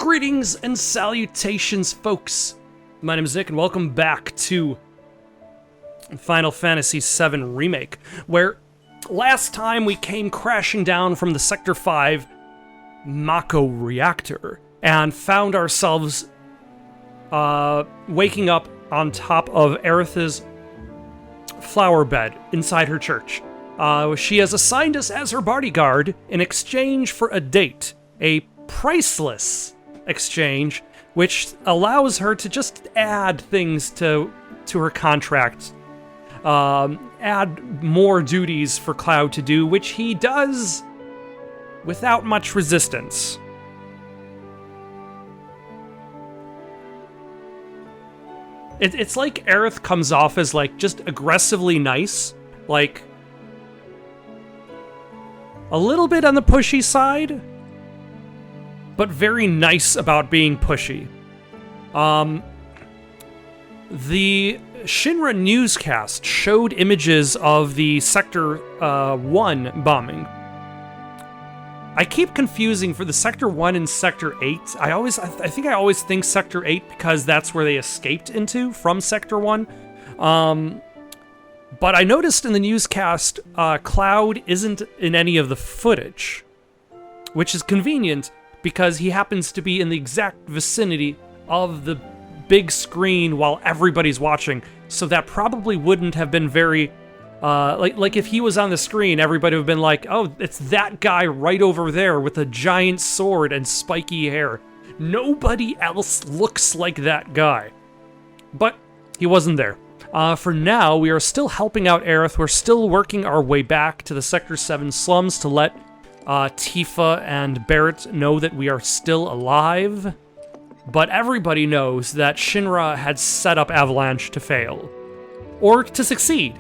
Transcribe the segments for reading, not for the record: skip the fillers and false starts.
Greetings and salutations, folks. My name is Nick, and welcome back to Final Fantasy VII Remake, where last time we came crashing down from the Sector 5 Mako reactor and found ourselves waking up on top of Aerith's flower bed inside her church. She has assigned us as her bodyguard in exchange for a date, a priceless exchange, which allows her to just add things to her contract, add more duties for Cloud to do, which he does without much resistance. It's like Aerith comes off as like just aggressively nice, like a little bit on the pushy side, but very nice about being pushy. The Shinra newscast showed images of the Sector 1 bombing. I keep confusing for the Sector 1 and Sector 8. I think I always think Sector 8 because that's where they escaped into from Sector 1. But I noticed in the newscast, Cloud isn't in any of the footage, which is convenient because he happens to be in the exact vicinity of the big screen while everybody's watching. So that probably wouldn't have been very, like if he was on the screen, everybody would have been like, oh, it's that guy right over there with a giant sword and spiky hair. Nobody else looks like that guy. But he wasn't there. For now, we are still helping out Aerith. We're still working our way back to the Sector 7 slums to let Tifa and Barrett know that we are still alive. But everybody knows that Shinra had set up Avalanche to fail. Or to succeed.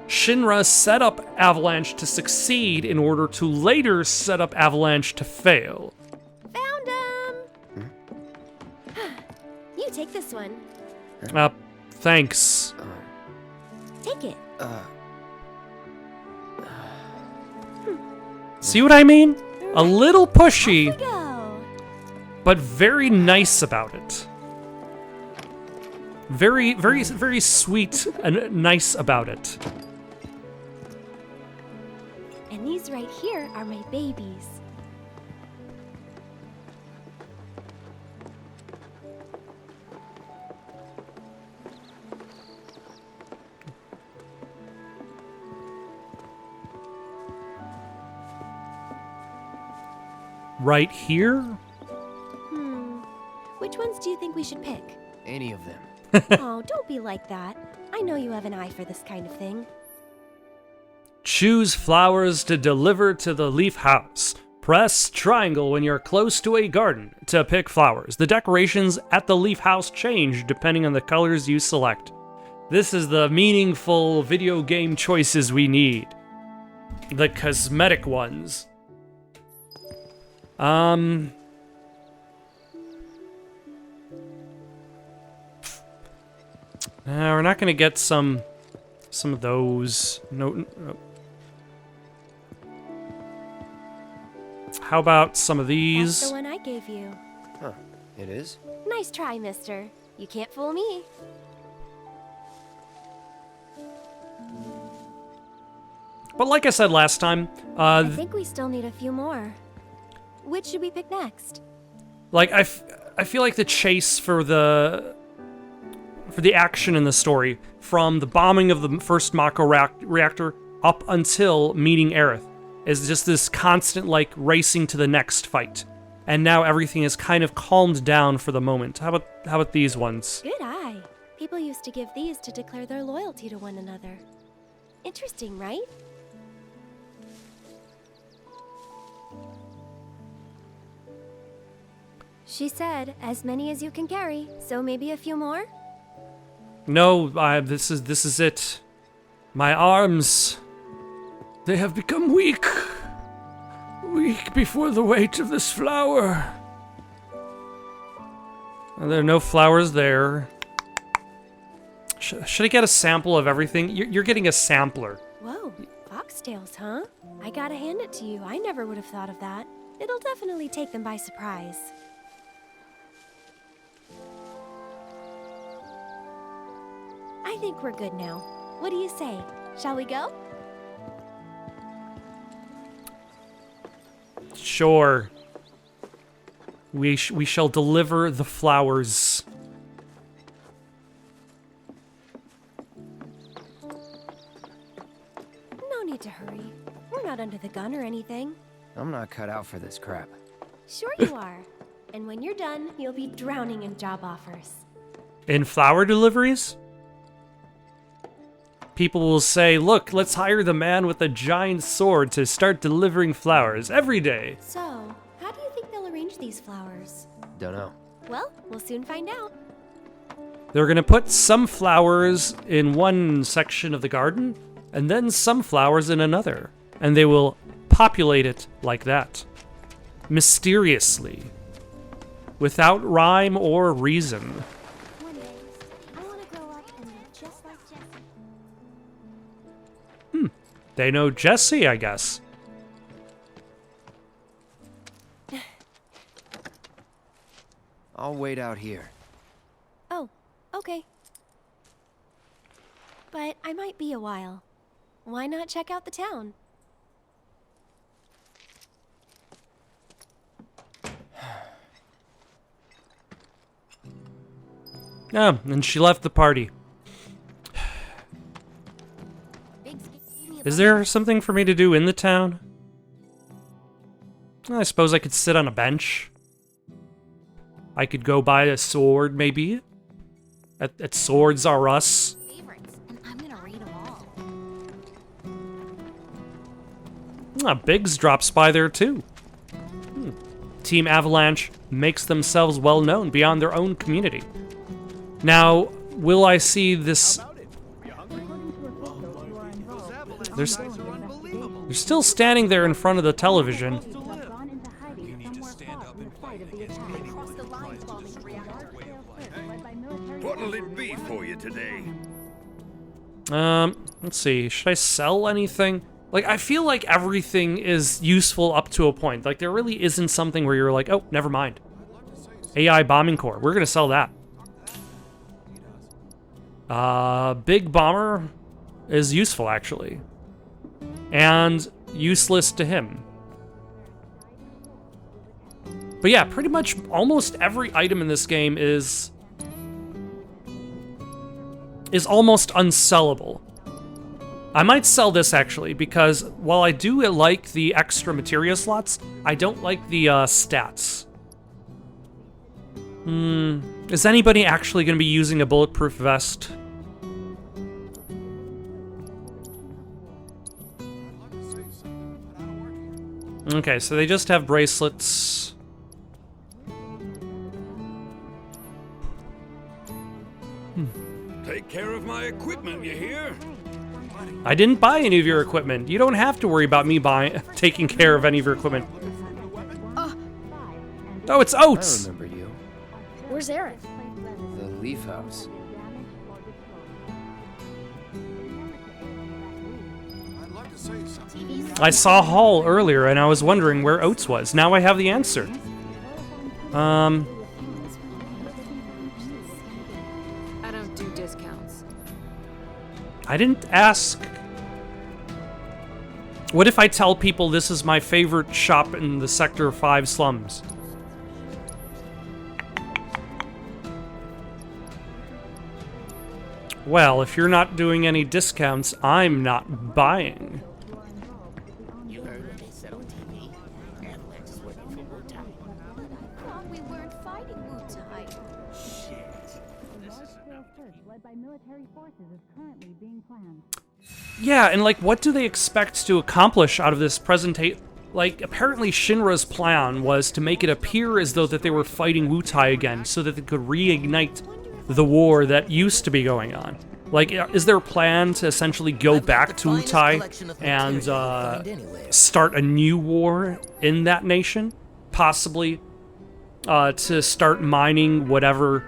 Shinra set up Avalanche to succeed in order to later set up Avalanche to fail. Found him! You take this one. Thanks. Take it. See what I mean? A little pushy, Off we go. but very nice about it. Very, very, very sweet and nice about it. And these right here are my babies. Right here? Which ones do you think we should pick? Any of them. Oh, don't be like that. I know you have an eye for this kind of thing. Choose flowers to deliver to the leaf house. Press triangle when you're close to a garden to pick flowers. The decorations at the leaf house change depending on the colors you select. This is the meaningful video game choices we need. The cosmetic ones. We're not gonna get some of those. No. How about some of these? That's the one I gave you. Huh. It is? Nice try, mister. You can't fool me. But like I said last time, I think we still need a few more. Which should we pick next? like I feel like the chase for the action in the story, from the bombing of the first Mako reactor up until meeting Aerith, is just this constant like racing to the next fight. And now everything is kind of calmed down for the moment. How about these ones? Good eye. People used to give these to declare their loyalty to one another. Interesting, right? She said, as many as you can carry, so maybe a few more? No, this is it. My arms, they have become weak. Weak before the weight of this flower. And there are no flowers there. Should I get a sample of everything? You're getting a sampler. Whoa, foxtails, huh? I gotta hand it to you. I never would have thought of that. It'll definitely take them by surprise. I think we're good now. What do you say? Shall we go? Sure. We shall deliver the flowers. No need to hurry. We're not under the gun or anything. I'm not cut out for this crap. Sure you are. And when you're done, you'll be drowning in job offers. In flower deliveries? People will say, look, let's hire the man with the giant sword to start delivering flowers every day. So, how do you think they'll arrange these flowers? Dunno. Well, we'll soon find out. They're gonna put some flowers in one section of the garden, and then some flowers in another. And they will populate it like that. Mysteriously. Without rhyme or reason. One day, I want to grow up and be just like Jessie. They know Jesse, I guess. I'll wait out here. Oh, okay. But I might be a while. Why not check out the town? Oh, and she left the party. Is there something for me to do in the town? I suppose I could sit on a bench. I could go buy a sword, maybe. At Swords R Us. Favorites, and I'm gonna read them all. Biggs drops by there too. Team Avalanche makes themselves well known beyond their own community. Now, will I see this? They're still standing there in front of the television. What'll it be for you today? Let's see. Should I sell anything? Like, I feel like everything is useful up to a point. Like, there really isn't something where you're like, oh, never mind. AI bombing core. We're gonna sell that. Big bomber is useful, actually. And useless to him. But yeah, pretty much almost every item in this game is almost unsellable. I might sell this, actually, because while I do like the extra materia slots, I don't like the stats. Is anybody actually going to be using a bulletproof vest? Okay, so they just have bracelets. Take care of my equipment, you hear? I didn't buy any of your equipment. You don't have to worry about me taking care of any of your equipment. Oh, it's I Oats! remember you. Where's Aaron? The Leaf House. I saw Hall earlier and I was wondering where Oats was. Now I have the answer. I don't do discounts. I didn't ask. What if I tell people this is my favorite shop in the Sector 5 slums? Well, if you're not doing any discounts, I'm not buying. You heard what they said on TV? Avalanche is working for Wu-Tai. I thought we weren't fighting Wu-Tai. Shit. This is led by military forces is currently being planned. Yeah, and like, what do they expect to accomplish out of this presentation? Like, apparently Shinra's plan was to make it appear as though that they were fighting Wu-Tai again, so that they could reignite the war that used to be going on. Like, is their plan to essentially go back to Wu-Tai and start a new war in that nation? Possibly to start mining whatever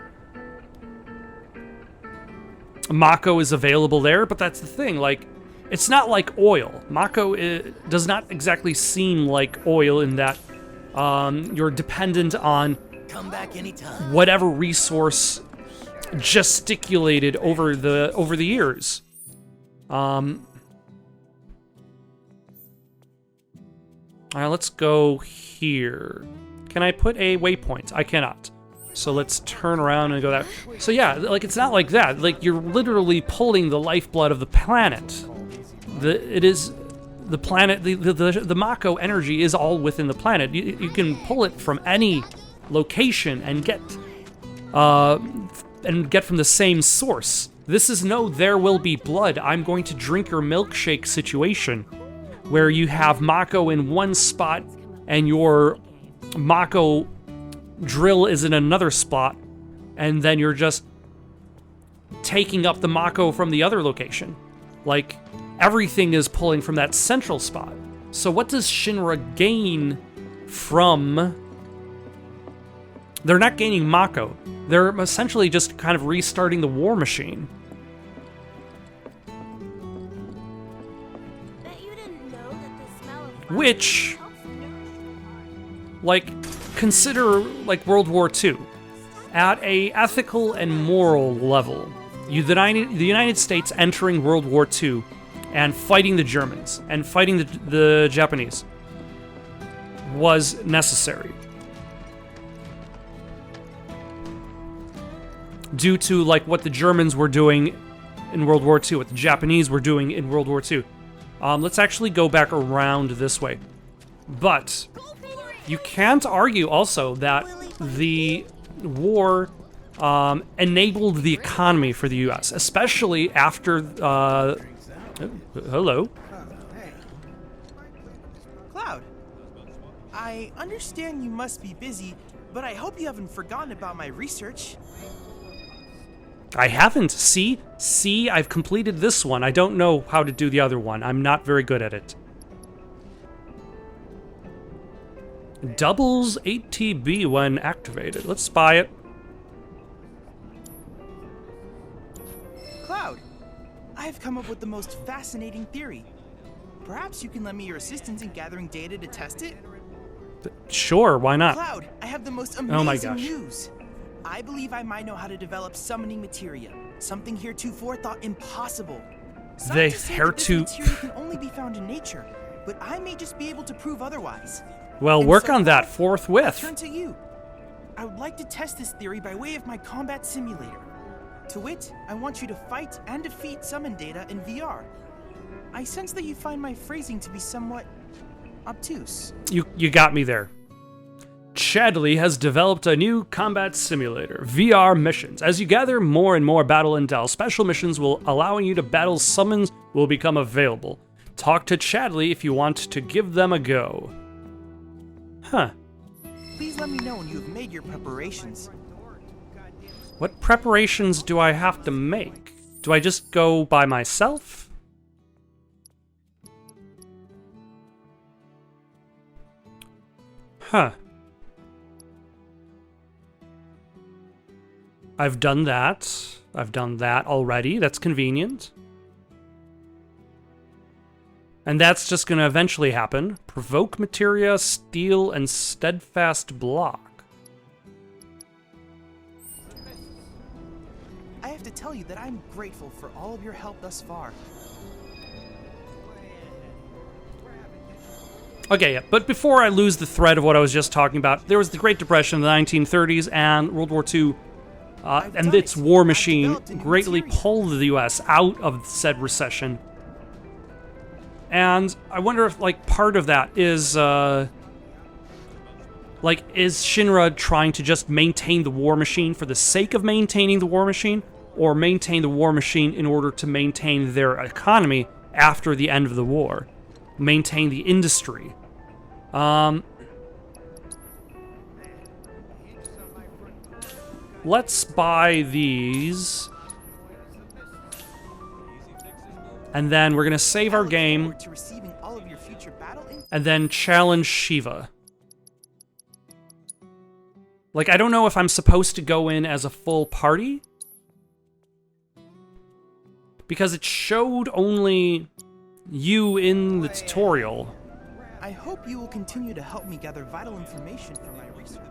Mako is available there, but that's the thing, like, it's not like oil. Mako does not exactly seem like oil in that you're dependent on come back anytime. whatever resource gesticulated over the years. All right, let's go here. Can I put a waypoint? I cannot. So let's turn around and go that. So yeah, like it's not like that. Like you're literally pulling the lifeblood of the planet. The planet, the Mako energy is all within the planet. You can pull it from any location and get from the same source. This is no there will be blood, I'm going to drink your milkshake situation, where you have Mako in one spot and your Mako drill is in another spot, and then you're just taking up the Mako from the other location. Like, everything is pulling from that central spot. So what does Shinra gain from... They're not gaining Mako. They're essentially just kind of restarting the war machine. Bet you didn't know that the smell of fire Which, helps nourish like, consider, like, World War II. At a ethical and moral level, the United States entering World War II and fighting the Germans and fighting the Japanese was necessary. Due to, like, what the Germans were doing in World War II, what the Japanese were doing in World War II. Let's actually go back around this way. But you can't argue also that the war enabled the economy for the U.S., especially after... hello? Hey. Cloud, I understand you must be busy, but I hope you haven't forgotten about my research. I haven't. See, I've completed this one. I don't know how to do the other one. I'm not very good at it. Doubles ATB when activated. Let's spy it. Cloud, I've come up with the most fascinating theory. Perhaps you can lend me your assistance in gathering data to test it? Sure, why not? Cloud, I have the most Oh my amazing gosh. news. I believe I might know how to develop summoning materia, something heretofore thought impossible. Scientists say that this materia can only be found in nature, but I may just be able to prove otherwise. Well, And work so on that I forthwith. turn to you. I would like to test this theory by way of my combat simulator. To wit, I want you to fight and defeat summon data in VR. I sense that you find my phrasing to be somewhat obtuse. You got me there. Chadley has developed a new combat simulator, VR missions. As you gather more and more battle intel, special missions will allowing you to battle summons will become available. Talk to Chadley if you want to give them a go. Huh. Please let me know when you have made your preparations. What preparations do I have to make? Do I just go by myself? Huh. I've done that. I've done that already. That's convenient. And that's just going to eventually happen. Provoke materia, steel, and steadfast block. I have to tell you that I'm grateful for all of your help thus far. Okay, yeah, but before I lose the thread of what I was just talking about, there was the Great Depression in the 1930s and World War II, and its war machine greatly pulled the U.S. out of said recession. And I wonder if, like, part of that is, is Shinra trying to just maintain the war machine for the sake of maintaining the war machine, or maintain the war machine in order to maintain their economy after the end of the war? Maintain the industry. Let's buy these. And then we're gonna save our game, To receiving all of your future battle and then challenge Shiva. Like, I don't know if I'm supposed to go in as a full party, because it showed only you in the tutorial. I hope you will continue to help me gather vital information for my research.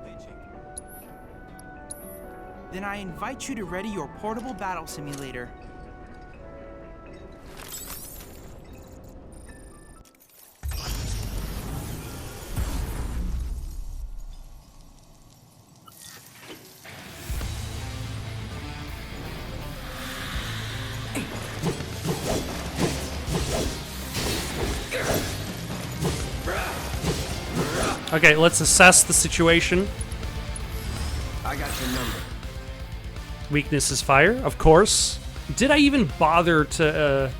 Then I invite you to ready your portable battle simulator. Okay, let's assess the situation. I got your number. Weakness is fire, of course. Did I even bother to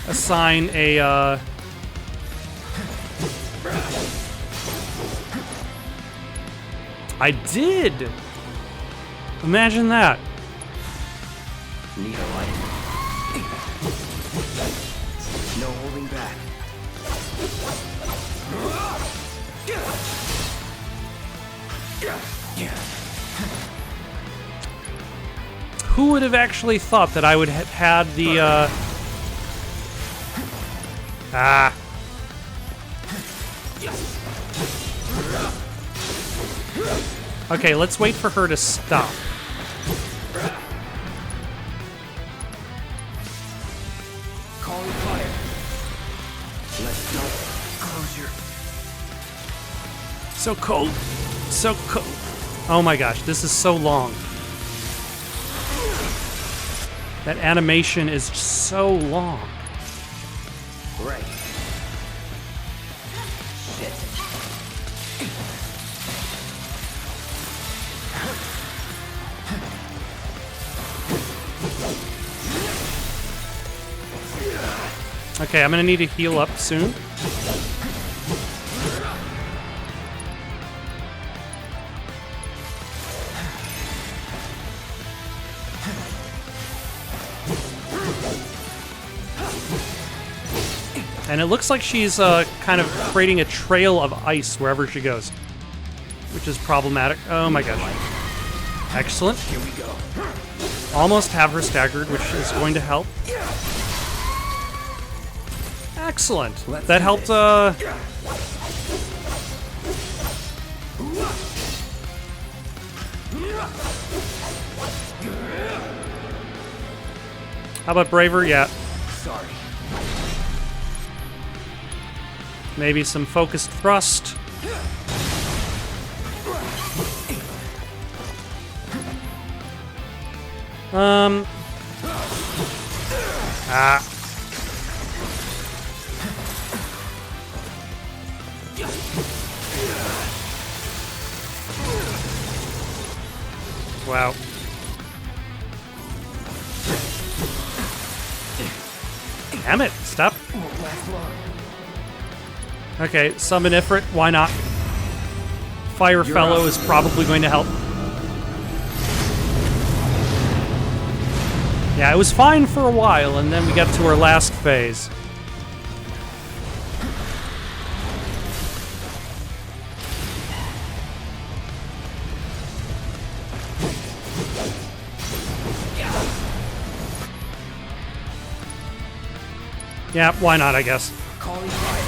assign a... I did! Imagine that. Need a light. No holding back. Who would have actually thought that I would have had the, Okay, let's wait for her to stop. Calling fire. Let's go. Closure. So cold. So cold. Oh my gosh, this is so long. That animation is so long. Right. Shit. Okay, I'm gonna need to heal up soon. And it looks like she's kind of creating a trail of ice wherever she goes, which is problematic. Oh my gosh. Excellent. Here we go. Almost have her staggered, which is going to help. Excellent. That helped, How about Braver? Yeah. Sorry. Maybe some focused thrust. Wow. Damn it, stop. Okay, summon Ifrit, why not? Fire Fellow is probably going to help. Yeah, it was fine for a while, and then we got to our last phase. Yeah, why not, I guess. Calling fire.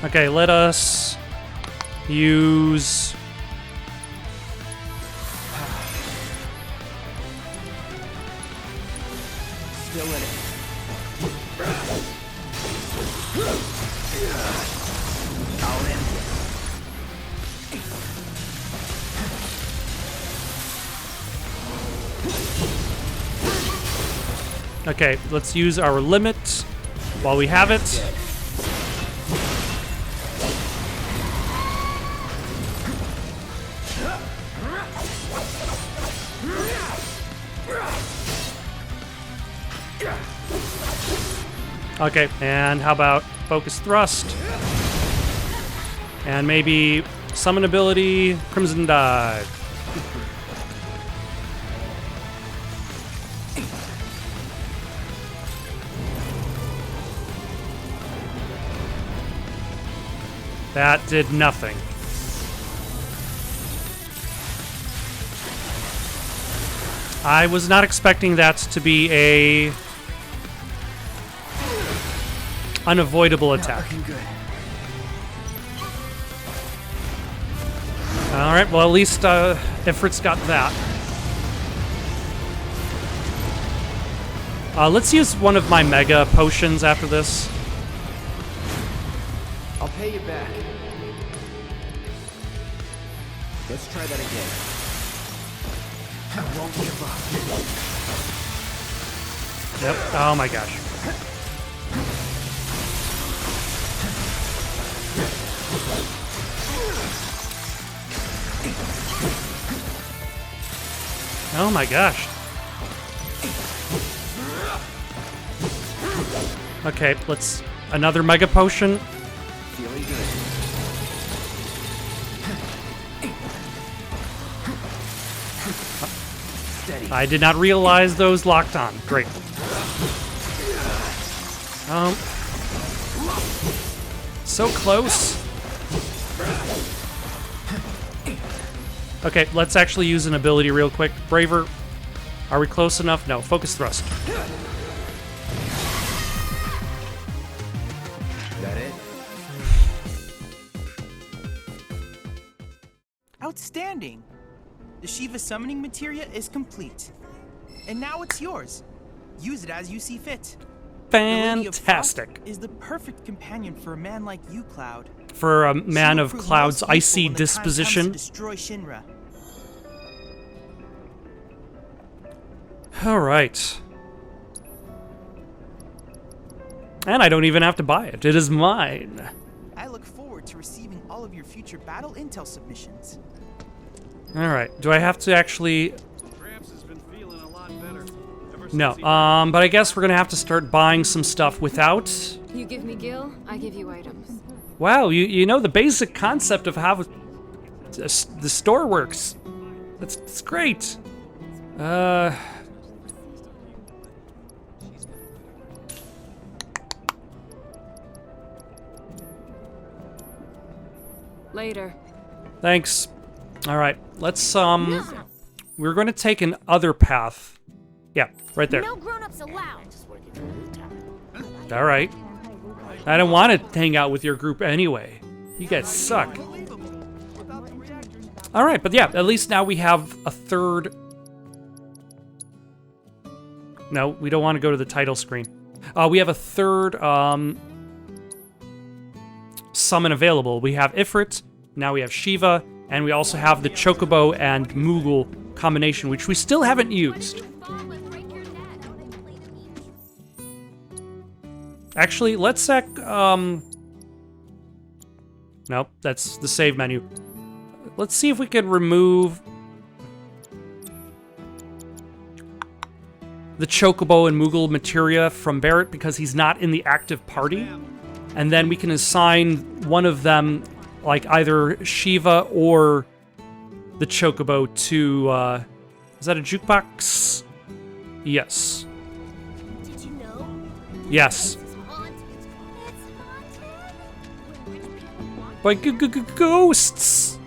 Okay, let us use... Still in it. I'll end it. Okay, let's use our limit while we have it. Okay, and how about Focus Thrust? And maybe Summon Ability, Crimson Dive. That did nothing. I was not expecting that to be a... unavoidable attack. Looking good. All right, well, at least Ifrit's got that. Let's use one of my mega potions after this. I'll pay you back. Let's try that again. I won't give up. Yep. Oh my gosh. Oh my gosh. Okay, let's... Another mega potion. Feeling good. Steady. I did not realize those locked on. Great. So close. Okay, let's actually use an ability real quick. Braver. Are we close enough? No. Focus thrust. That it? Outstanding! The Shiva summoning materia is complete. And now it's yours. Use it as you see fit. The Lady of Frost Fantastic. is the perfect companion for a man like you, Cloud. For a man She will of prove Cloud's most useful icy when the time comes to disposition. destroy Shinra. All right. And I don't even have to buy it. It is mine. I look forward to receiving all of your future battle intel submissions. All right. Do I have to actually... Gramps has been feeling a lot better. No. But I guess we're going to have to start buying some stuff without... You give me gil, I give you items. Wow, you know the basic concept of how the store works. That's great. Later. Thanks. All right, let's we're going to take an other path. Yeah, right there. No grown-ups allowed. All right. I don't want to hang out with your group anyway. You guys suck. All right, but yeah, at least now we have a third. No, we don't want to go to the title screen. We have a third summon available. We have Ifrit, now we have Shiva, and we also have the Chocobo and Moogle combination, which we still haven't used. Actually, let's nope, that's the save menu. Let's see if we can remove the Chocobo and Moogle materia from Barrett because he's not in the active party. And then we can assign one of them, like either Shiva or the Chocobo to, is that a jukebox? Yes. Did you know? Yes. It's haunted. It's haunted. By ghosts!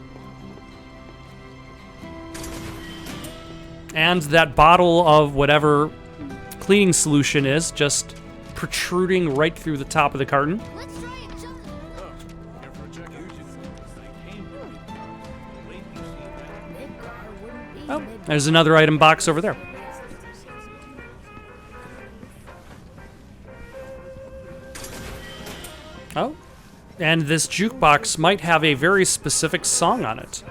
And that bottle of whatever cleaning solution is just protruding right through the top of the carton. Let's try it, John. Oh, there's another item box over there. Oh, and this jukebox might have a very specific song on it.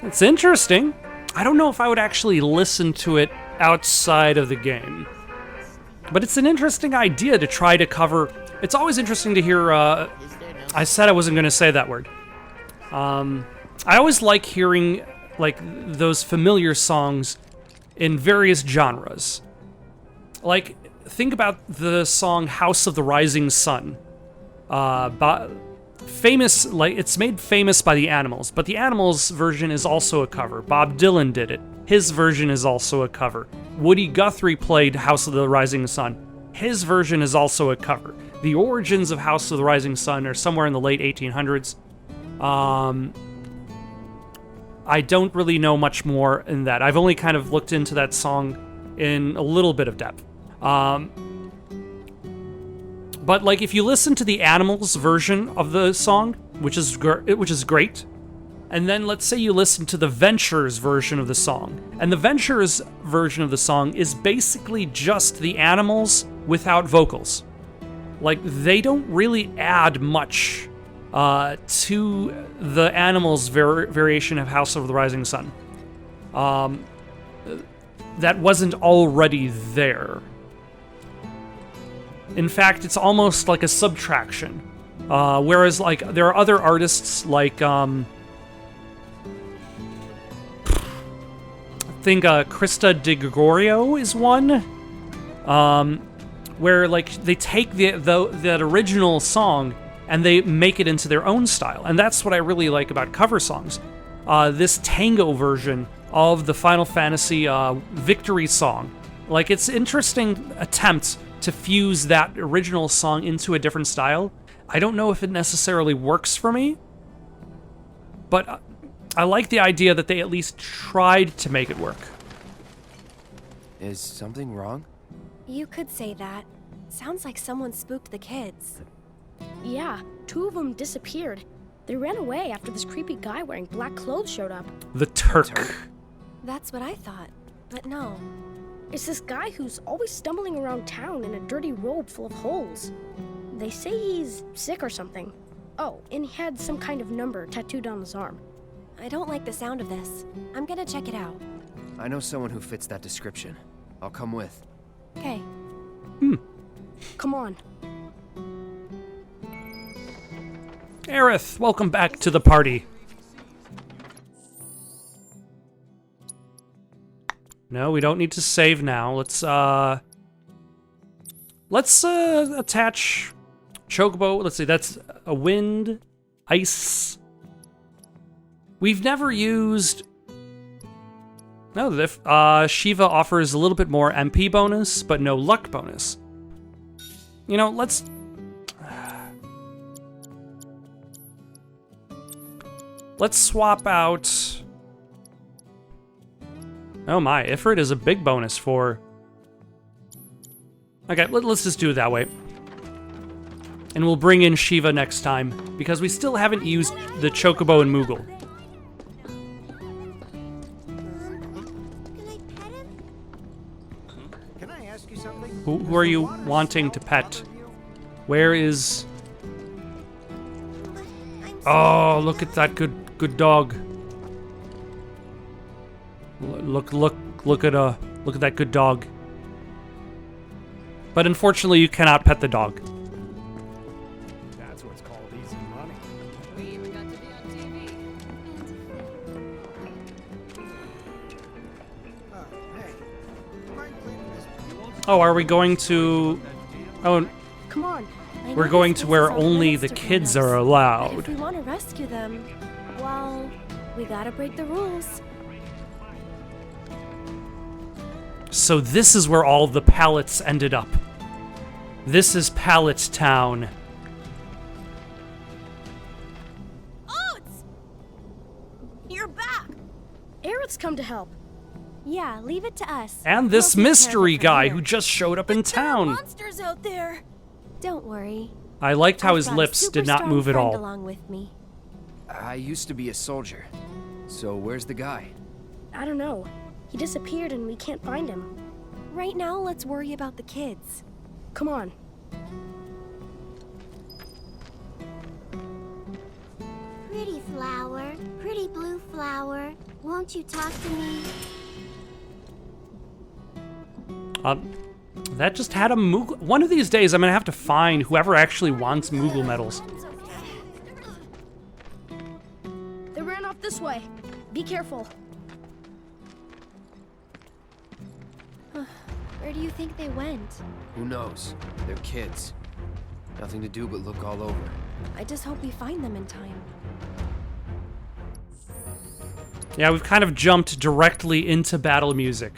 It's interesting. I don't know if I would actually listen to it outside of the game. But it's an interesting idea to try to cover... It's always interesting to hear... I said I wasn't going to say that word. I always like hearing like those familiar songs in various genres. Like, think about the song House of the Rising Sun. Famous, like, it's made famous by the Animals, but the Animals version is also a cover. Bob Dylan did it. His version is also a cover. Woody Guthrie played House of the Rising Sun. His version is also a cover. The origins of House of the Rising Sun are somewhere in the late 1800s. I don't really know much more in that. I've only kind of looked into that song in a little bit of depth. But like, if you listen to the Animals version of the song, which is great, and then let's say you listen to the Ventures version of the song, and the Ventures version of the song is basically just the Animals without vocals. Like, they don't really add much to the Animals variation of House of the Rising Sun. That wasn't already there. In fact, it's almost like a subtraction. Whereas, like, there are other artists, like, I think Krista Di Gregorio is one, where, like, they take that original song and they make it into their own style. And that's what I really like about cover songs. This tango version of the Final Fantasy Victory song, like, it's interesting attempt to fuse that original song into a different style. I don't know if it necessarily works for me, but I like the idea that they at least tried to make it work. Is something wrong? You could say that. Sounds like someone spooked the kids. Yeah, 2 of them disappeared. They ran away after this creepy guy wearing black clothes showed up. The Turk. That's what I thought, but no. It's this guy who's always stumbling around town in a dirty robe full of holes. They say he's sick or something. Oh, and he had some kind of number tattooed on his arm. I don't like the sound of this. I'm gonna check it out. I know someone who fits that description. I'll come with. Okay. Come on. Aerith, welcome back to the party. No, we don't need to save now. Let's attach Chocobo. Let's see, that's a wind, ice. We've never used... No, Shiva offers a little bit more MP bonus, but no luck bonus. You know, let's swap out... Oh my, Ifrit is a big bonus for... Okay, let's just do it that way. And we'll bring in Shiva next time, because we still haven't used the Chocobo and Moogle. Can I ask you something? Who are you wanting to pet? Where is... Oh, look at that good dog. Look at that good dog. But unfortunately, you cannot pet the dog. That's what's called easy money. We even got to be on TV. Hey, you mind cleaning this? Oh, are we going to... Oh, Come on. I know we're going this to makes where us all only the monster kids cleanups, are But allowed. if we want to rescue them, well, we gotta break the rules. So this is where all the pallets ended up. This is Pallet Town. Oats! You're back! Aerith's come to help. Yeah, leave it to us. And this We'll take care of mystery it from guy here. who just showed up in There are town. monsters out there. Don't worry. I liked how I've his got a lips super did not strong move at friend all. Along with me. I used to be a soldier. So where's the guy? I don't know. He disappeared and we can't find him. Right now, let's worry about the kids. Come on. Pretty flower, pretty blue flower, won't you talk to me? That just had a Moogle. One of these days, I'm gonna have to find whoever actually wants Moogle medals. They ran off this way. Be careful. Where'd do you think they went? Who knows? They're kids. Nothing to do but look all over. I just hope we find them in time. Yeah, we've kind of jumped directly into battle music.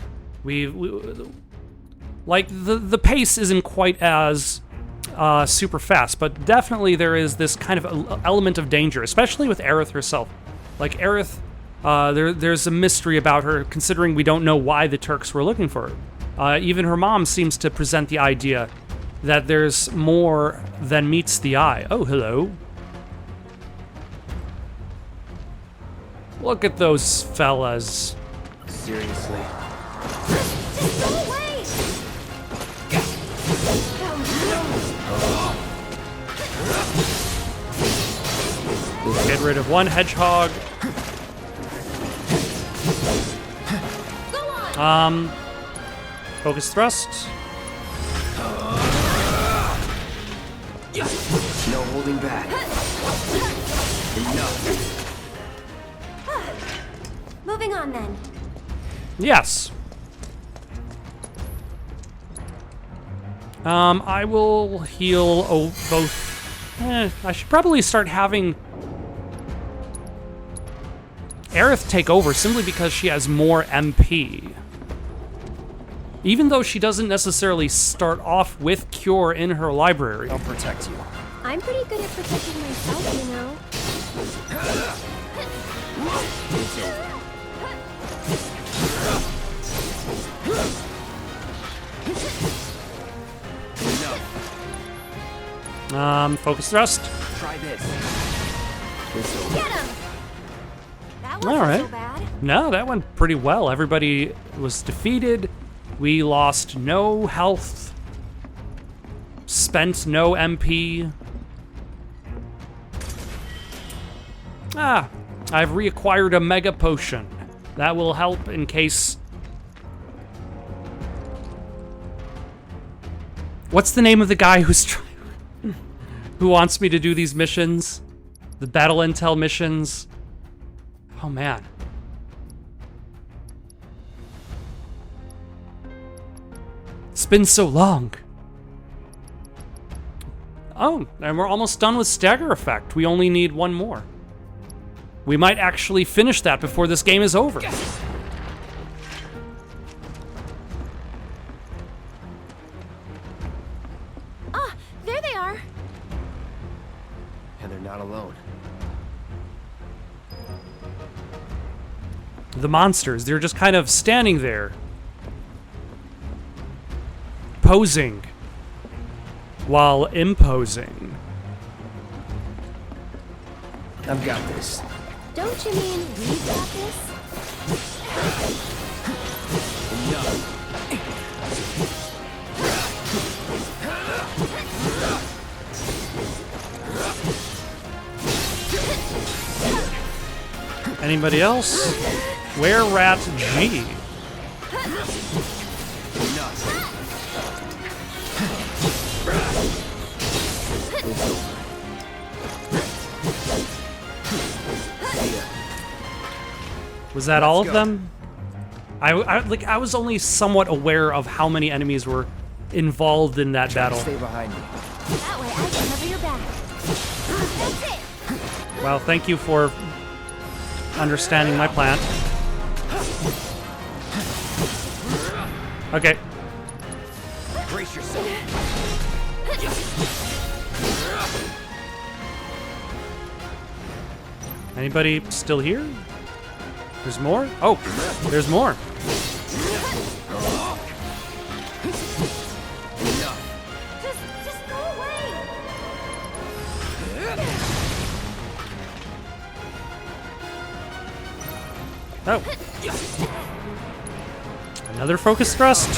Like, the pace isn't quite as super fast, but definitely there is this kind of element of danger, especially with Aerith herself. Like, Aerith, there's a mystery about her, considering we don't know why the Turks were looking for her. Even her mom seems to present the idea that there's more than meets the eye. Oh, hello. Look at those fellas. Seriously. Just go away! Get rid of one hedgehog. Go on! Focus thrust. No holding back. Enough. Moving on then. Yes. I will heal both. I should probably start having Aerith take over simply because she has more MP. Even though she doesn't necessarily start off with Cure in her library. I'll protect you. I'm pretty good at protecting myself, you know. It's over. Focus thrust. Try this. Get him! That All wasn't right. so bad. No, that went pretty well. Everybody was defeated. We lost no health. Spent no MP. I've reacquired a mega potion. That will help in case... What's the name of the guy who wants me to do these missions? The battle intel missions? Oh, man. It's been so long. Oh, and we're almost done with Stagger Effect. We only need one more. We might actually finish that before this game is over. Ah, there they are. And they're not alone. The monsters, they're just kind of standing there. Posing. While imposing. I've got this. Don't you mean we got this? Anybody else? Where Rat G? Was that all of them? I was only somewhat aware of how many enemies were involved in that battle. Stay behind me. That way I can cover your back. That's it! Well, thank you for understanding my plan. Okay. Brace yourself. Anybody still here? There's more? Oh, there's more. Just go away! Oh. Another focus thrust.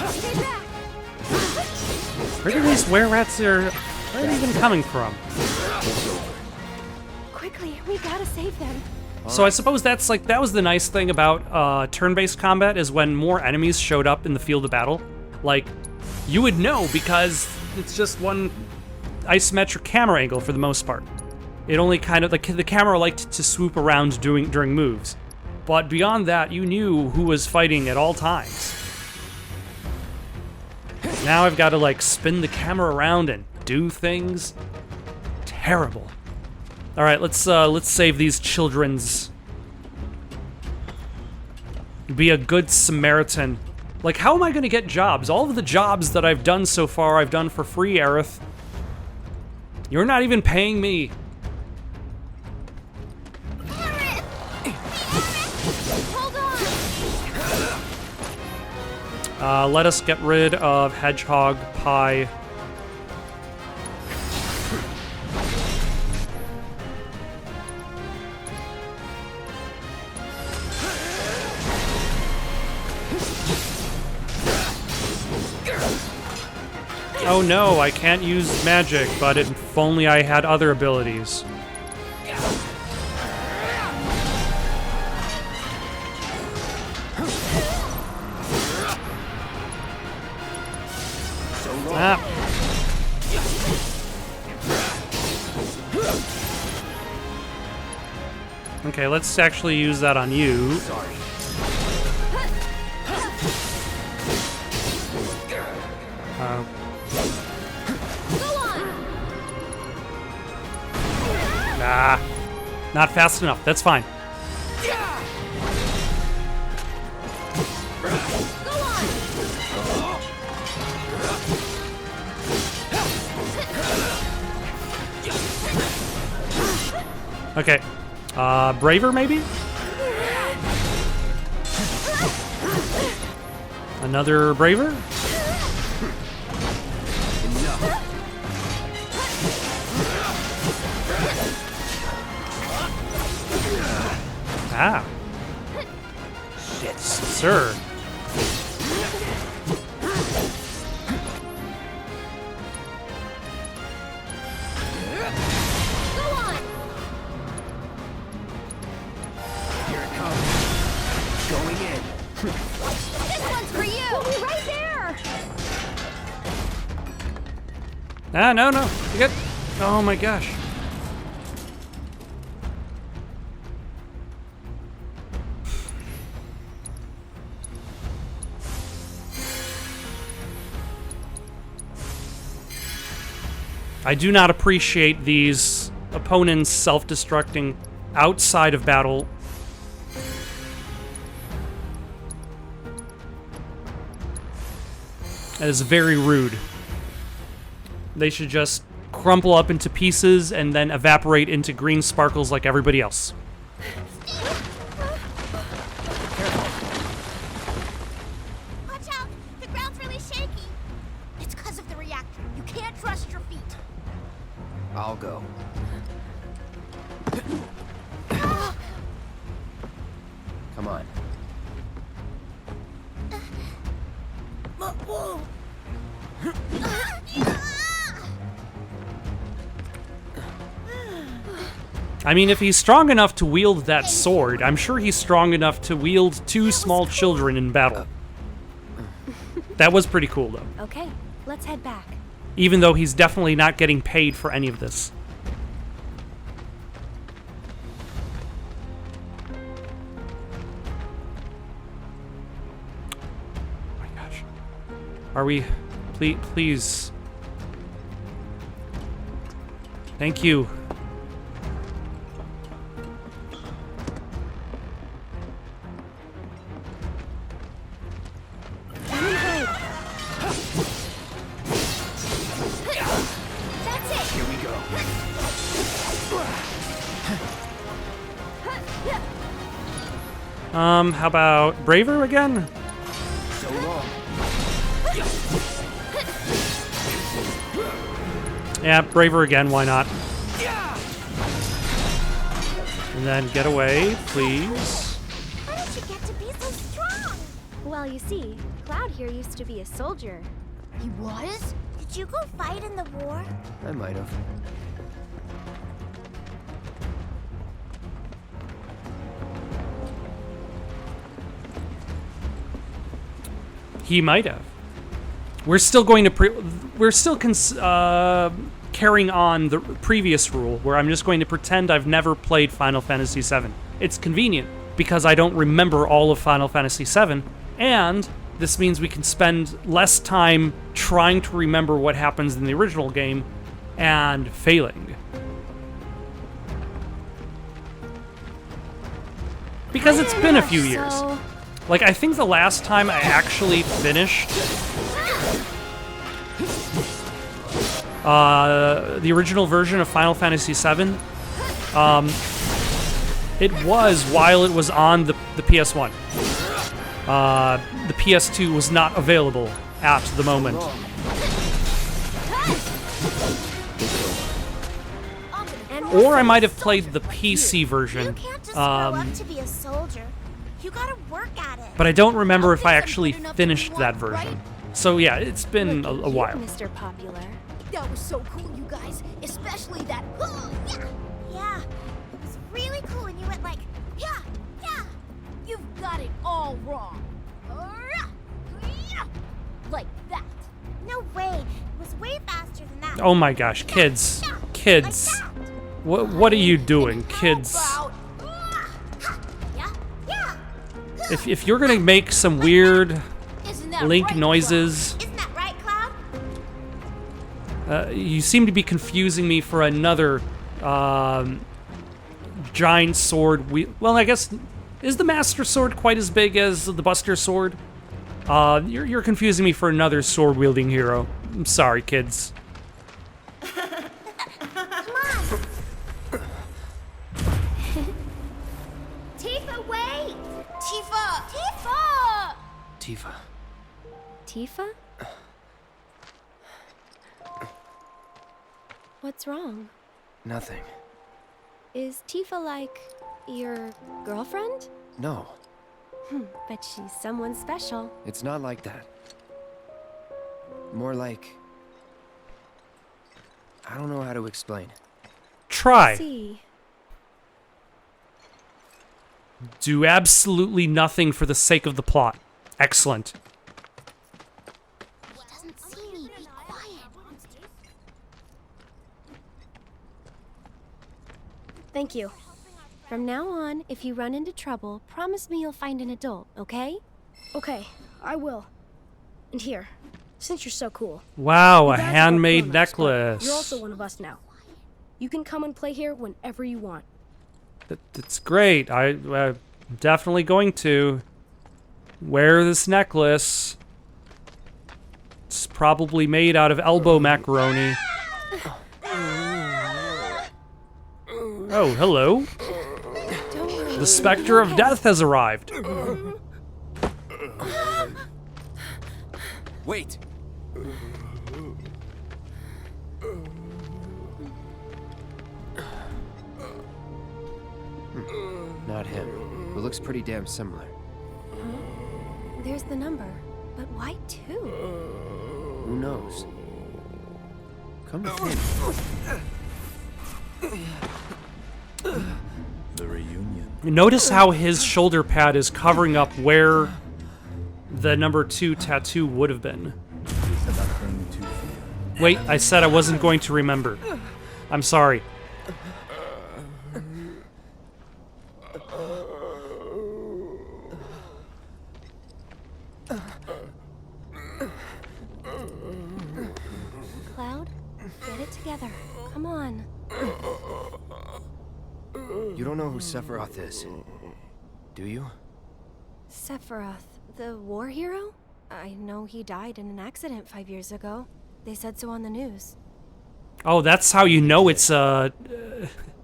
Stay back! Where do these were-rats where are they even coming from? Quickly, we gotta save them. So I suppose that was the nice thing about turn-based combat is when more enemies showed up in the field of battle, like, you would know because it's just one isometric camera angle for the most part. It only kind of, the camera liked to swoop around during moves. But beyond that, you knew who was fighting at all times. Now I've got to like spin the camera around and do things. Terrible. All right, let's save these children's. Be a good Samaritan. Like, how am I gonna get jobs? All of the jobs that I've done so far, I've done for free, Aerith. You're not even paying me. Let us get rid of Hedgehog Pie. Oh no, I can't use magic, but if only I had other abilities. Ah. Okay, let's actually use that on you. Sorry. Nah, not fast enough. That's fine. Okay, braver maybe? Another braver? Ah. Shit, sir. Here it comes. Going in. This one's for you! We'll be right there! Ah, no, no. You good? Oh my gosh. I do not appreciate these opponents self-destructing outside of battle. That is very rude. They should just crumple up into pieces and then evaporate into green sparkles like everybody else. Watch out! The ground's really shaky. It's because of the reactor. You can't trust your feet. I'll go. Come on. Whoa! I mean, if he's strong enough to wield that sword, I'm sure he's strong enough to wield two small children in battle. That was pretty cool, though. Okay, let's head back. Even though he's definitely not getting paid for any of this. Oh my gosh. Are we... Please. Thank you. How about braver again? So long. Yeah, braver again, why not? And then get away, please. How did you get to be so strong? Well, you see, Cloud here used to be a soldier. He was? Did you go fight in the war? I might have. He might have. We're still going to carrying on the previous rule, where I'm just going to pretend I've never played Final Fantasy VII. It's convenient. because I don't remember all of Final Fantasy VII, and this means we can spend less time trying to remember what happens in the original game and failing. Because it's been a few years. Like, I think the last time I actually finished the original version of Final Fantasy VII, it was while it was on the PS1. The PS2 was not available at the moment. Or I might have played the PC version. You can't just grow up to be a soldier. You gotta work at it. But I don't remember if I actually finished that version. So yeah, it's been a while. Mr. Popular. That was so cool, you guys. Especially that. Yeah, it was really cool, and you went like, yeah. You've got it all wrong. Like that. No way. It was way faster than that. Oh my gosh, kids. Kids. What are you doing, kids? If you're gonna make some weird Link noises, Isn't that right, Cloud? you seem to be confusing me for another giant sword. Well, I guess, is the Master Sword quite as big as the Buster Sword? You're confusing me for another sword-wielding hero. I'm sorry, kids. Tifa, wait! Tifa! Tifa. Tifa? What's wrong? Nothing. Is Tifa like your girlfriend? No, But she's someone special. it's not like that. More like... I don't know how to explain. Try. See. Do absolutely nothing for the sake of the plot. Excellent. He doesn't see me. Be quiet. Thank you. From now on, if you run into trouble, promise me you'll find an adult, okay? Okay, I will. And here, since you're so cool. Wow, a you guys are handmade grown-ups, but necklace. You're also one of us now. You can come and play here whenever you want. That's great. I'm definitely going to wear this necklace. It's probably made out of elbow macaroni. Oh, hello. Don't worry. The Spectre of Death has arrived. Wait! Not him. It looks pretty damn similar. There's the number. But why two? Who knows? Come to think. The reunion. Notice how his shoulder pad is covering up where the number 2 tattoo would have been. Is nothing to fear. Wait, I said I wasn't going to remember. I'm sorry. Cloud, get it together. Come on. You don't know who Sephiroth is, do you? Sephiroth, the war hero? I know he died in an accident 5 years ago. They said so on the news. Oh, that's how you know it's But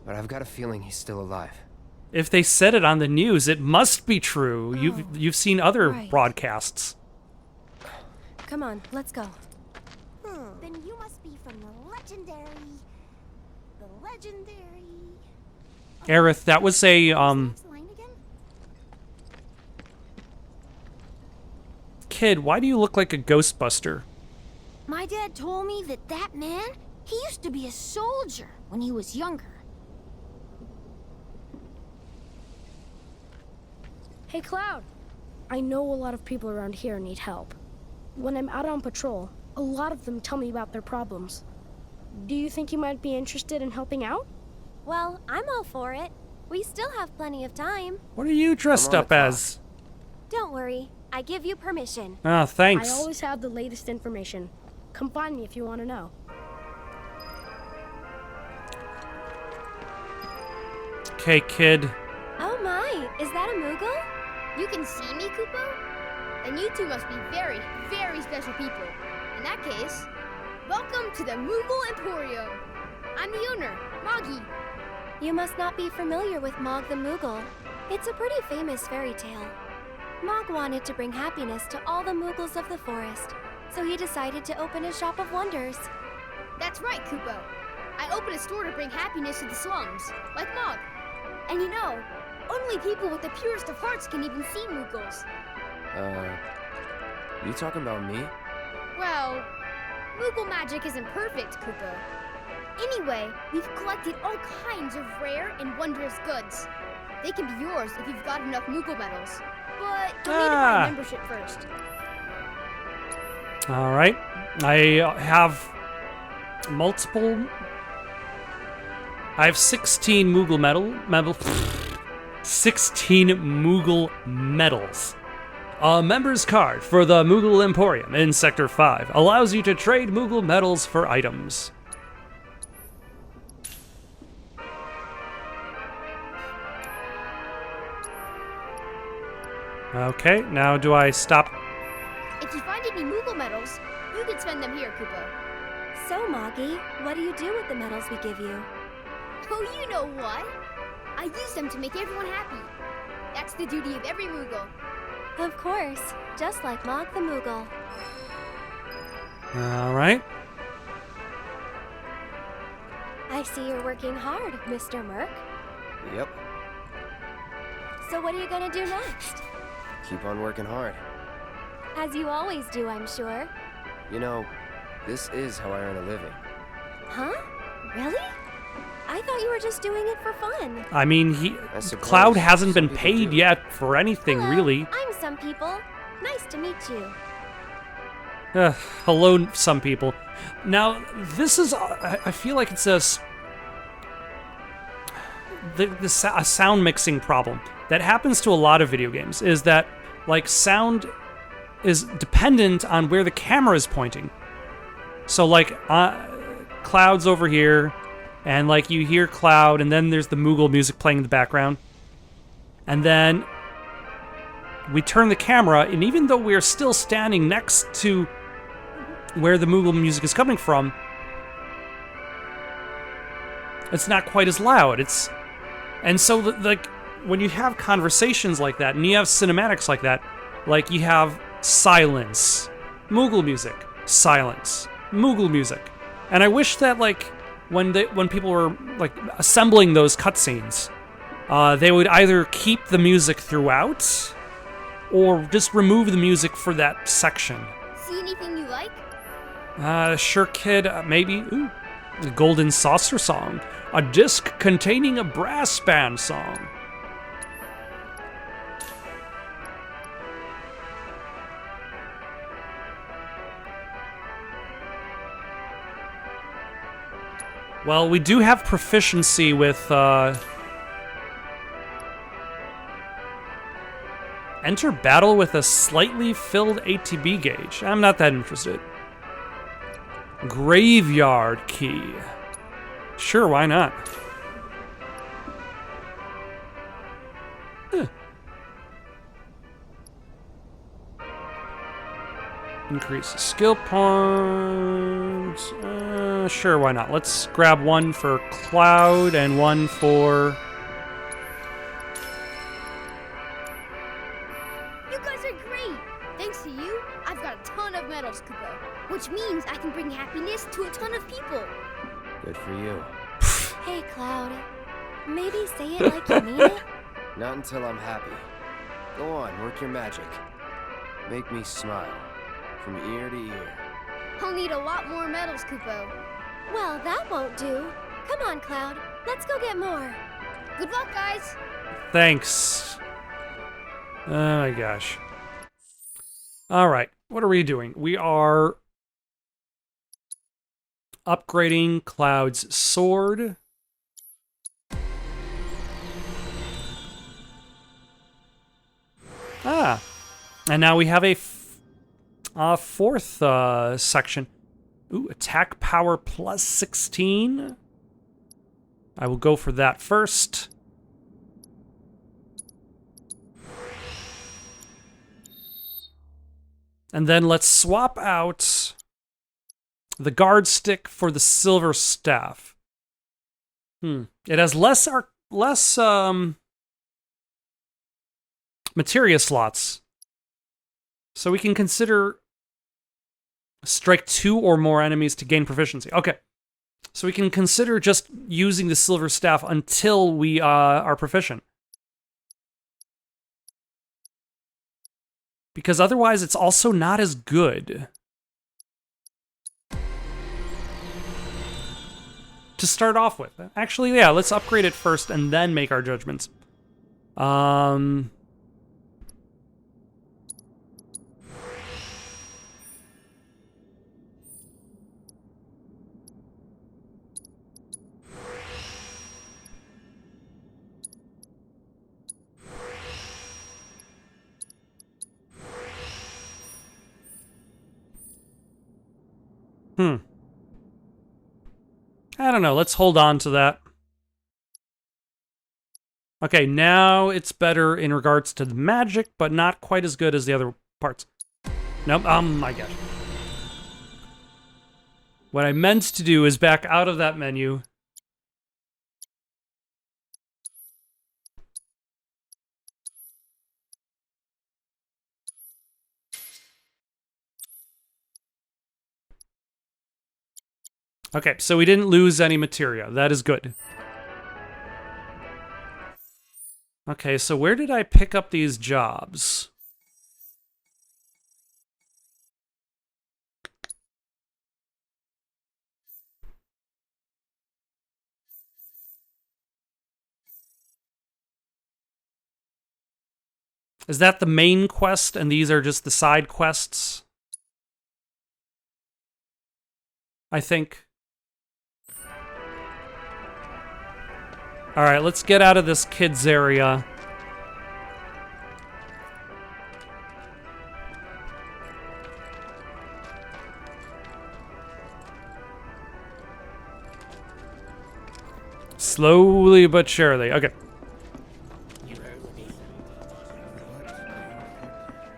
I've got a feeling he's still alive. if they said it on the news, it must be true. You've seen other right. broadcasts. Come on, let's go. Then you must be from the legendary... Aerith, that was a Line again? kid, why do you look like a Ghostbuster? My dad told me that man, he used to be a soldier when he was younger. Hey, Cloud. I know a lot of people around here need help. When I'm out on patrol, a lot of them tell me about their problems. Do you think you might be interested in helping out? Well, I'm all for it. We still have plenty of time. What are you dressed I'm on up the as? Don't worry, I give you permission. Ah, thanks. I always have the latest information. Come find me if you want to know. Okay, kid. Oh my, is that a Moogle? You can see me, Kupo? Then you two must be very, very special people. In that case, welcome to the Moogle Emporium. I'm the owner, Moggy. You must not be familiar with Mog the Moogle. It's a pretty famous fairy tale. Mog wanted to bring happiness to all the Moogles of the forest, so he decided to open a shop of wonders. That's right, Kupo. I opened a store to bring happiness to the slums, like Mog. And you know, only people with the purest of hearts can even see Moogles. You talking about me? Well, Moogle magic isn't perfect, Kupo. Anyway, we've collected all kinds of rare and wondrous goods. They can be yours if you've got enough Moogle medals. But you'll need to buy membership first. All right. I have multiple. I have 16 Moogle medal 16 Moogle medals. A member's card for the Moogle Emporium in Sector 5 allows you to trade Moogle medals for items. Okay, now do I stop? If you find any Moogle medals, you can spend them here, Kupo. So, Moggy, what do you do with the medals we give you? Oh, you know what? I use them to make everyone happy. That's the duty of every Moogle. Of course, just like Mog the Moogle. All right. I see you're working hard, Mr. Merc. Yep. So what are you gonna do next? Keep on working hard. As you always do, I'm sure. You know, this is how I earn a living. Huh? Really? I thought you were just doing it for fun. I mean, I suppose Cloud hasn't some been people paid do. yet for anything, Hello, really. I'm some people. Nice to meet you. Hello, some people. Now, this is, I feel like it's a sound mixing problem that happens to a lot of video games, is that, like, sound is dependent on where the camera is pointing. So, like, Cloud's over here, and, like, you hear Cloud, and then there's the Moogle music playing in the background. And then we turn the camera, and even though we're still standing next to where the Moogle music is coming from, it's not quite as loud. And so, like, when you have conversations like that, and you have cinematics like that, like, you have silence, Moogle music, silence, Moogle music. And I wish that, like, when people were, like, assembling those cutscenes, they would either keep the music throughout, or just remove the music for that section. See anything you like? Sure, kid. Maybe. Ooh, the Golden Saucer Song. A disc containing a brass band song. Well, we do have proficiency with, enter battle with a slightly filled ATB gauge. I'm not that interested. Graveyard key. Sure, why not? Huh. Increase skill points. Sure, why not? Let's grab one for Cloud and one for... You guys are great! Thanks to you, I've got a ton of medals, Kupo. Which means I can bring happiness to a ton of people. Good for you. Hey, Cloud. Maybe say it like you mean it? Not until I'm happy. Go on, work your magic. Make me smile. From ear to ear. I'll need a lot more medals, Kupo. Well, that won't do. Come on, Cloud. Let's go get more. Good luck, guys! Thanks. Oh my gosh. Alright, what are we doing? We are upgrading Cloud's sword. Yeah. And now we have a fourth section. Ooh, attack power plus 16. I will go for that first. And then let's swap out the guard stick for the silver staff. It has less materia slots. So we can consider strike 2 or more enemies to gain proficiency. Okay. So we can consider just using the silver staff until we are proficient. Because otherwise it's also not as good. To start off with. Actually, yeah, let's upgrade it first and then make our judgments. I don't know, let's hold on to that. Okay, now it's better in regards to the magic, but not quite as good as the other parts. Nope, my gosh. What I meant to do is back out of that menu. Okay, so we didn't lose any materia. That is good. Okay, so where did I pick up these jobs? Is that the main quest and these are just the side quests? I think. Alright, let's get out of this kids area. Slowly but surely. Okay.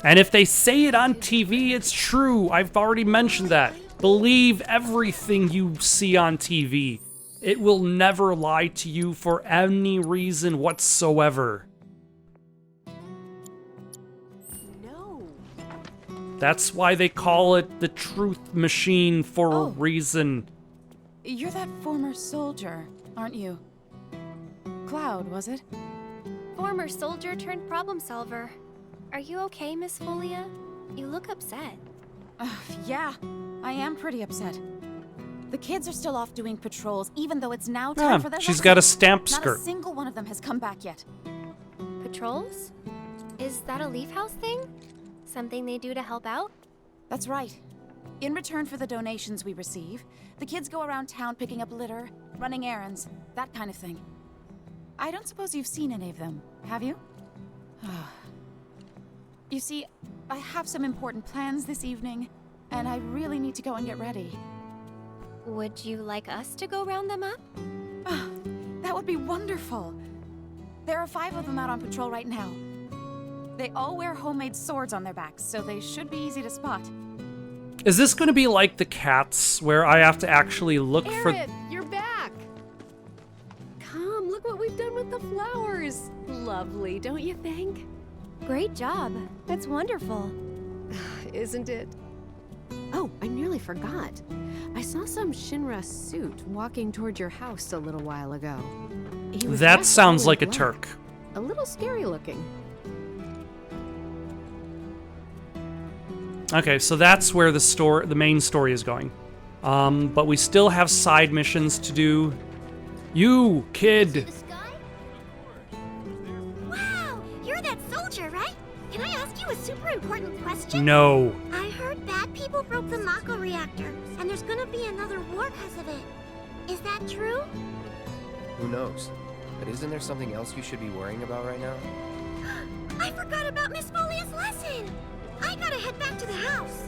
And if they say it on TV, it's true. I've already mentioned that. Believe everything you see on TV. It will never lie to you for any reason whatsoever. No. That's why they call it the truth machine for a reason. You're that former soldier, aren't you? Cloud, was it? Former soldier turned problem solver. Are you okay, Miss Folia? You look upset. Yeah, I am pretty upset. The kids are still off doing patrols, even though it's now time for their she's lesson. got a stamp Not skirt. a single one of them has come back yet. Patrols? Is that a Leaf House thing? Something they do to help out? That's right. In return for the donations we receive, the kids go around town picking up litter, running errands, that kind of thing. I don't suppose you've seen any of them, have you? You see, I have some important plans this evening, and I really need to go and get ready. Would you like us to go round them up? That would be wonderful. There are 5 of them out on patrol right now. They all wear homemade swords on their backs, so they should be easy to spot. Is this going to be like the cats, where I have to actually look for... You're back! Come, look what we've done with the flowers. Lovely, don't you think? Great job. That's wonderful. Isn't it? Oh, I nearly forgot. I saw some Shinra suit walking toward your house a little while ago. He was That dressed sounds all in like a black. Turk. A little scary looking. Okay, so that's where the main story is going. But we still have side missions to do. You, kid! Wow, you're that soldier, right? Can I ask you a super important question? No. I heard bad people broke the Mako reactor, and there's gonna be another war because of it. Is that true? Who knows? But isn't there something else you should be worrying about right now? I forgot about Miss Folia's lesson! I gotta head back to the house.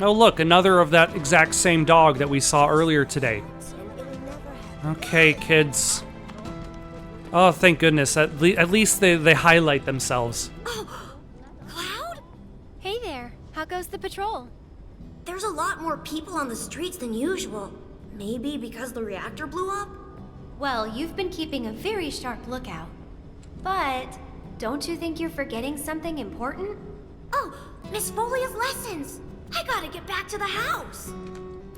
Oh look, another of that exact same dog that we saw earlier today. Okay, kids. Oh, thank goodness. At least they highlight themselves. Oh, Cloud? Hey there. How goes the patrol? There's a lot more people on the streets than usual. Maybe because the reactor blew up? Well, you've been keeping a very sharp lookout. But don't you think you're forgetting something important? Oh, Miss Folia's lessons! I gotta get back to the house!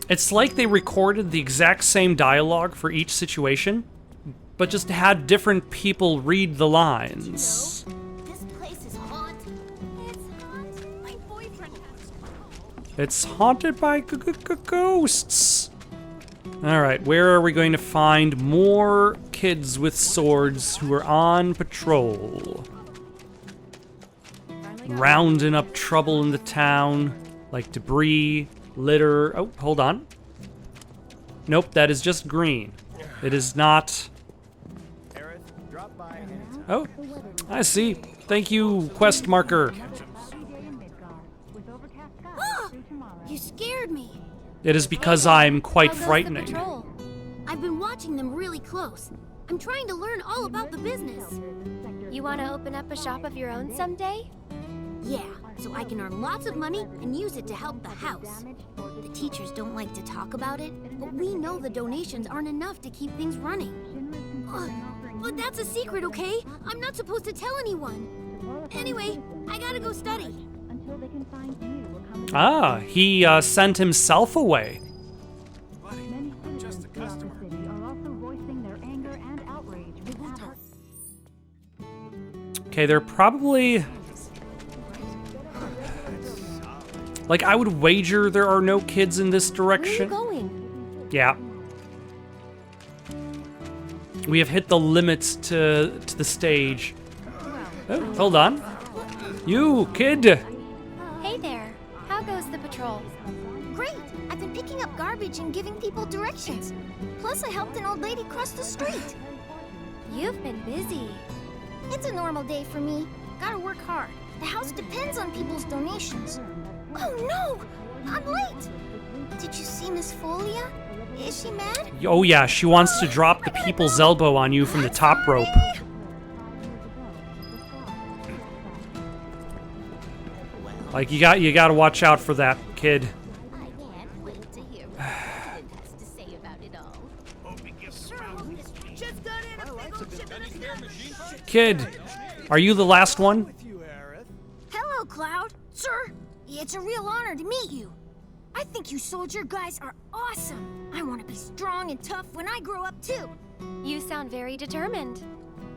It's like they recorded the exact same dialogue for each situation, but just had different people read the lines. This place is haunted. It's haunted. My boyfriend has. It's haunted by ghosts. Alright, where are we going to find more kids with swords who are on patrol? Rounding up trouble in the town, like debris, litter. Oh, hold on. Nope, that is just green. It is not. Oh, I see. Thank you, quest marker. Oh, you scared me. It is because I'm quite How goes the frightening. patrol? I've been watching them really close. I'm trying to learn all about the business. You want to open up a shop of your own someday? Yeah, so I can earn lots of money and use it to help the house. The teachers don't like to talk about it, but we know the donations aren't enough to keep things running. But that's a secret, okay? I'm not supposed to tell anyone. Anyway, I gotta go study. Ah, he sent himself away. I'm just a customer. Okay, they're probably... Like, I would wager there are no kids in this direction. Where are you going? Yeah. We have hit the limits to the stage. Oh, hold on. You, kid! Hey there. How goes the patrol? Great! I've been picking up garbage and giving people directions. Plus, I helped an old lady cross the street. You've been busy. It's a normal day for me. Gotta work hard. The house depends on people's donations. Oh no! I'm late! Did you see Miss Folia? Is she mad? Oh yeah, she wants to drop the people's elbow on you from the top rope. Like, you got to watch out for that, kid. I can't wait to hear what President has to say about it all. Just got in a big old ship. Kid, are you the last one? Hello, Cloud. Sir, it's a real honor to meet you. I think you soldier guys are awesome. I want to be strong and tough when I grow up, too. You sound very determined.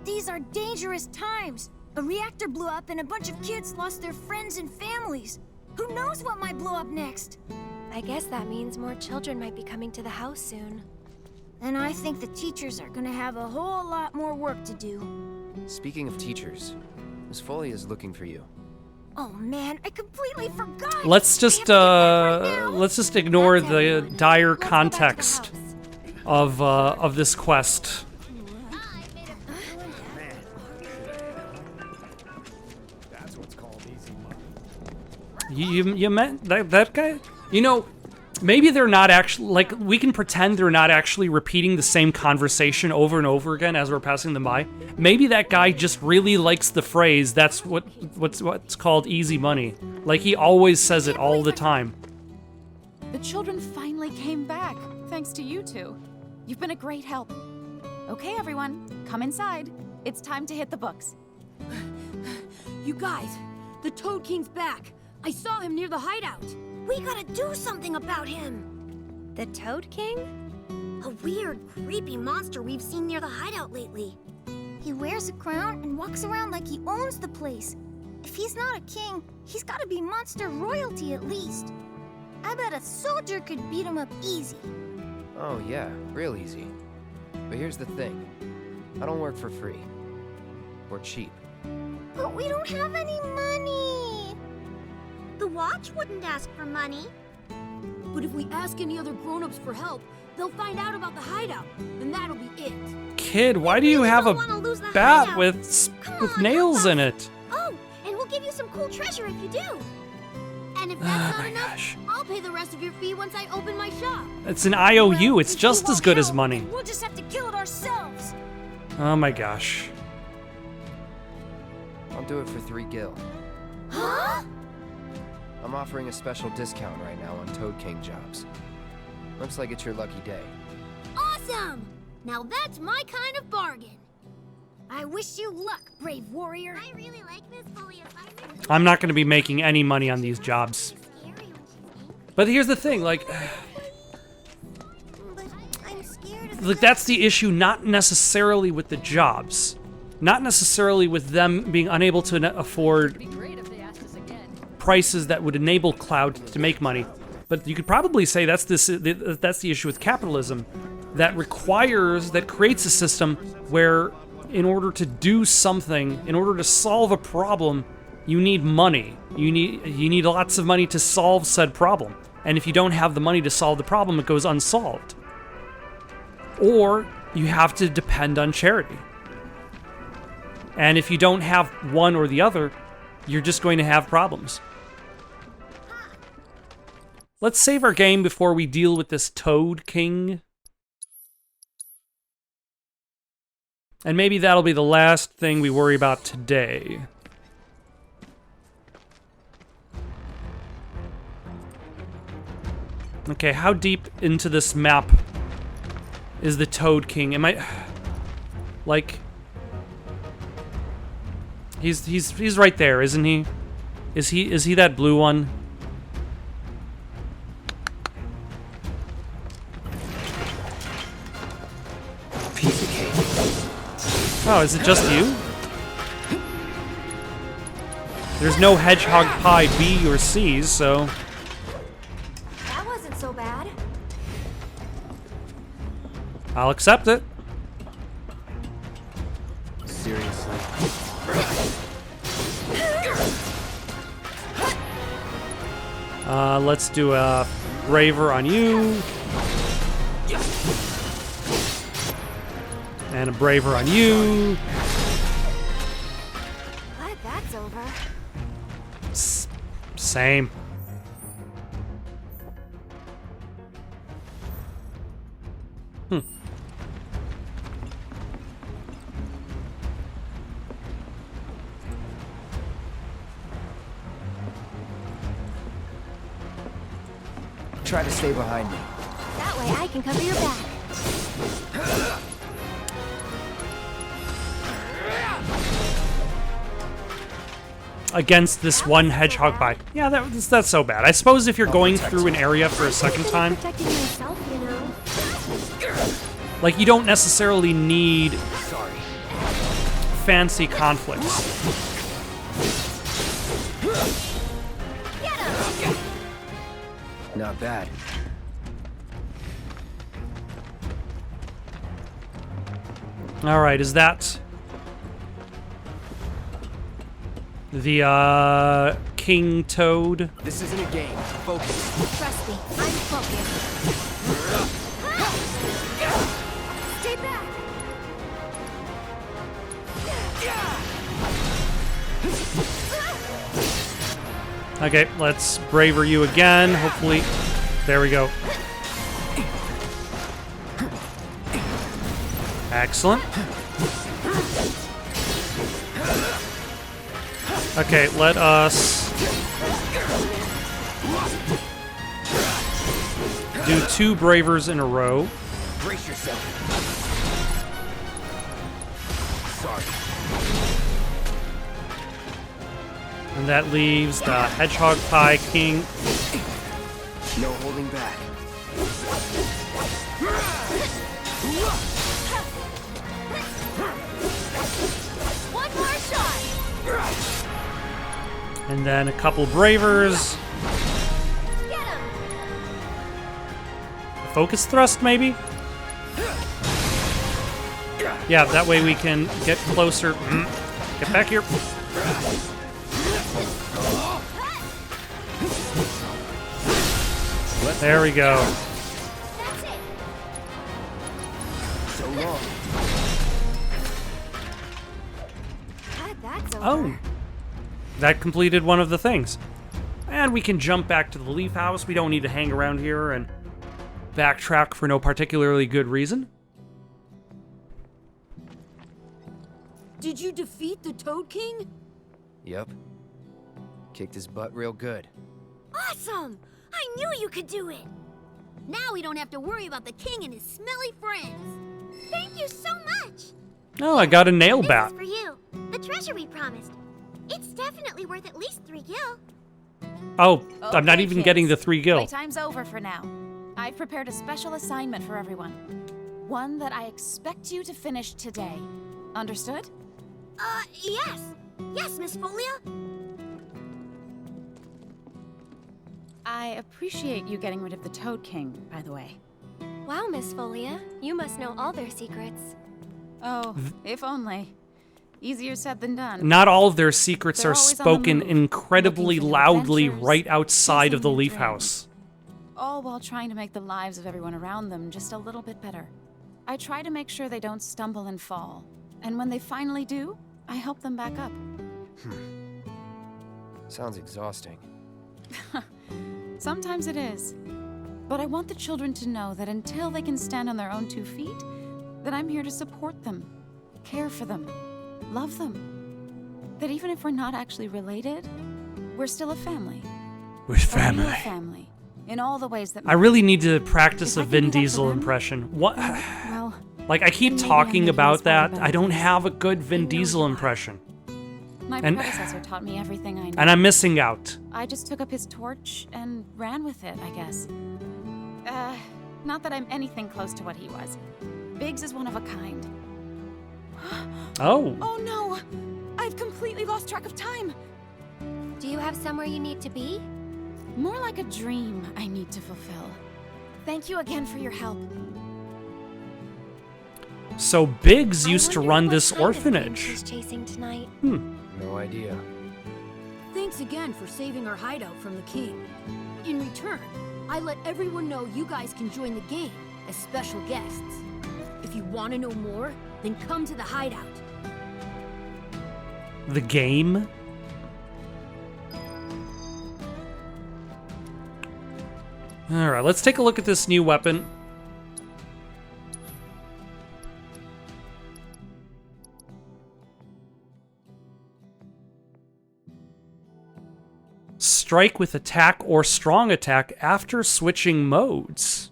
These are dangerous times. A reactor blew up and a bunch of kids lost their friends and families. Who knows what might blow up next? I guess that means more children might be coming to the house soon. And I think the teachers are gonna have a whole lot more work to do. Speaking of teachers, Miss Foley is looking for you. Oh man, I completely forgot! Let's just ignore the dire context of this quest. You meant that guy? You know, maybe they're not actually, like, we can pretend they're not actually repeating the same conversation over and over again as we're passing them by. Maybe that guy just really likes the phrase, that's what's called easy money. Like, he always says it all the time. The children finally came back, thanks to you two. You've been a great help. Okay, everyone, come inside. It's time to hit the books. You guys, the Toad King's back. I saw him near the hideout. We gotta do something about him. The Toad King? A weird, creepy monster we've seen near the hideout lately. He wears a crown and walks around like he owns the place. If he's not a king, he's gotta be monster royalty at least. I bet a soldier could beat him up easy. Oh yeah, real easy. But here's the thing. I don't work for free. Or cheap. But we don't have any money. The watch wouldn't ask for money. But if we ask any other grown-ups for help, they'll find out about the hideout, and that'll be it. Kid, why do you have a bat with nails in it? Oh, and we'll give you some cool treasure if you do. And if that's not enough, gosh. I'll pay the rest of your fee once I open my shop. It's an IOU. It's just as good as money. We'll just have to kill it ourselves. Oh my gosh. I'll do it for 3 gil. Huh? I'm offering a special discount right now on Toad King jobs. Looks like it's your lucky day. Awesome! Now that's my kind of bargain. I wish you luck, brave warrior. I really like this fully assignment. I'm not going to be making any money on these jobs. But here's the thing, like that's the issue, not necessarily with the jobs. Not necessarily with them being unable to afford prices that would enable Cloud to make money. But you could probably say that's the issue with capitalism that creates a system where in order to do something, in order to solve a problem, you need money. You need lots of money to solve said problem. And if you don't have the money to solve the problem, it goes unsolved. Or you have to depend on charity. And if you don't have one or the other, you're just going to have problems. Let's save our game before we deal with this Toad King. And maybe that'll be the last thing we worry about today. Okay, how deep into this map is the Toad King? Am I... like... He's right there, isn't he? Is he that blue one? Piece of cake. Oh, is it just you? There's no hedgehog pie B or C's, so That wasn't so bad. I'll accept it. Seriously. Let's do a braver on you. And a braver on you. Glad that's over. Same. Try to stay behind me. That way I can cover your back. Against this one hedgehog pie. Yeah, that's so bad. I suppose if you're going through an area for a second time, Protecting myself, you know. like you don't necessarily need fancy conflicts. Not bad. All right, is that the King Toad? This isn't a game. Focus. Trust me, I'm focused. Stay back. Okay, let's braver you again. Hopefully, there we go. Excellent. Okay, let us do 2 bravers in a row. Brace yourself. Sorry. And that leaves the Hedgehog Pie King. No holding back. One more shot. And then a couple bravers. Get him. Focus thrust, maybe? Yeah, that way we can get closer. Get back here. There we go. That's it. So long. God, that's over. Oh. That completed one of the things. And we can jump back to the Leaf House. We don't need to hang around here and backtrack for no particularly good reason. Did you defeat the Toad King? Yep. Kicked his butt real good. Awesome! I knew you could do it! Now we don't have to worry about the king and his smelly friends. Thank you so much. Oh, I got a nail This bat. is for you. The treasure we promised. It's definitely worth at least 3 gil. Oh, I'm not Okay, even kids. getting the 3 gil. Playtime's over for now. I've prepared a special assignment for everyone. One that I expect you to finish today. Understood? Yes. Yes, Miss Folia. I appreciate you getting rid of the Toad King, by the way. Wow, Miss Folia, you must know all their secrets. Oh, if only. Easier said than done. Not all of their secrets They're are always on the spoken move, incredibly looking for new loudly adventures, right outside of the chasing new Leaf dreams. House. All while trying to make the lives of everyone around them just a little bit better. I try to make sure they don't stumble and fall. And when they finally do, I help them back up. Sounds exhausting. Sometimes it is. But I want the children to know that until they can stand on their own 2 feet, that I'm here to support them, care for them, love them. That even if we're not actually related, we're still a family. We're A real family. family. In all the ways that I really need to practice If a I can Vin do that for Diesel them, impression. What? well, Like, I keep then maybe I'm talking making about this world a that. better I don't place. have a good Vin I know Diesel you are. impression. My And- predecessor taught me everything I know. And I'm missing out. I just took up his torch and ran with it, I guess. Not that I'm anything close to what he was. Biggs is one of a kind. Oh. Oh no! I've completely lost track of time! Do you have somewhere you need to be? More like a dream I need to fulfill. Thank you again for your help. So Biggs I used to wonder run what this kind of thing orphanage. she's chasing tonight. No idea. Thanks again for saving our hideout from the king. In return, I let everyone know you guys can join the game as special guests. If you want to know more, then come to the hideout. The game? Alright, let's take a look at this new weapon. Strike with attack or strong attack after switching modes.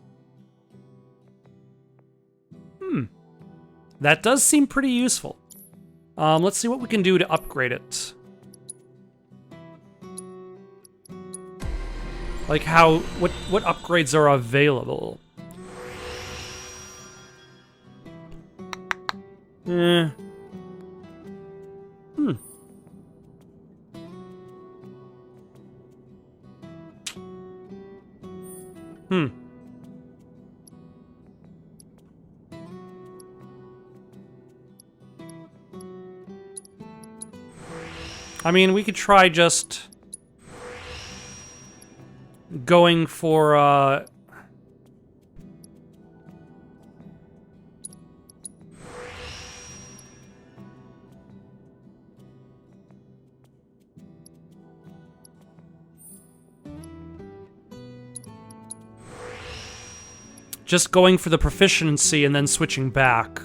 That does seem pretty useful. Let's see what we can do to upgrade it. Like what upgrades are available? I mean, we could try just going for, just going for the proficiency and then switching back.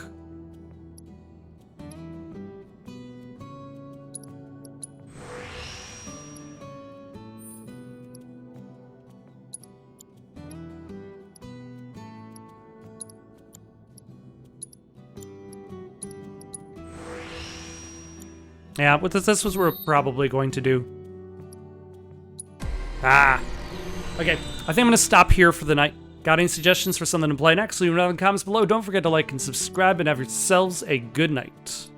Yeah, but this was what we're probably going to do. Okay, I think I'm going to stop here for the night. Got any suggestions for something to play next? Leave them down in the comments below. Don't forget to like and subscribe, and have yourselves a good night.